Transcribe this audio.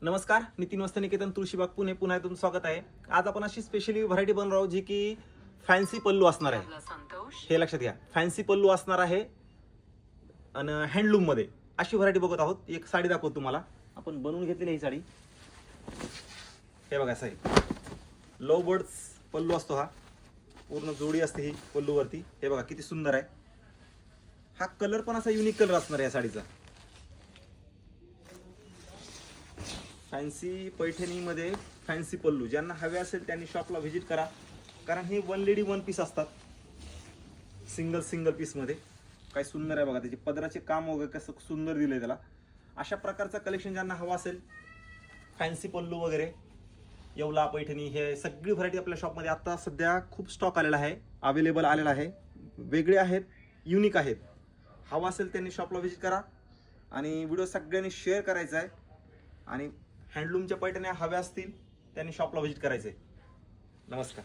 नमस्कार, नितीन वस्त्रनिकेतन तुळशीबाग पुणे पुन्हा एकदा तुमचं स्वागत आहे. आज आपण अशी स्पेशली व्हरायटी बनवणार आहोत जी की फॅन्सी पल्लू असणार आहे. हे लक्षात घ्या, फॅन्सी पल्लू असणार आहे आणि हँडलूम मध्ये अशी व्हरायटी बघत आहोत. एक साडी दाखवतो तुम्हाला. आपण बनवून घेतलेली ही साडी. हे बघा, साडी लव बर्ड्स पल्लू असतो हा. पूर्ण जोडी असते ही पल्लूवरती. हे बघा किती सुंदर आहे. हा कलर पण असा युनिक कलर असणार आहे या साडीचा. फॅन्सी पैठणीमध्ये फॅन्सी पल्लू ज्यांना हवे असेल त्यांनी शॉपला व्हिजिट करा, कारण हे वन लेडी वन पीस असतात. सिंगल पीसमध्ये काय सुंदर आहे बघा. त्याचे पदराचे काम वगैरे कसं सुंदर दिलंय त्याला. अशा प्रकारचं कलेक्शन ज्यांना हवं असेल, फॅन्सी पल्लू वगैरे, येवला पैठणी, हे सगळी व्हरायटी आपल्या शॉपमध्ये आता सध्या खूप स्टॉक आलेला आहे, अवेलेबल आलेला आहे. वेगळे आहेत, युनिक आहेत. हवं असेल त्यांनी शॉपला व्हिजिट करा आणि व्हिडिओ सगळ्यांनी शेअर करायचा आहे. आणि हँडलूमच्या पैठण्या हव्या असतील त्यांनी शॉपला व्हिजिट करायचे. नमस्कार.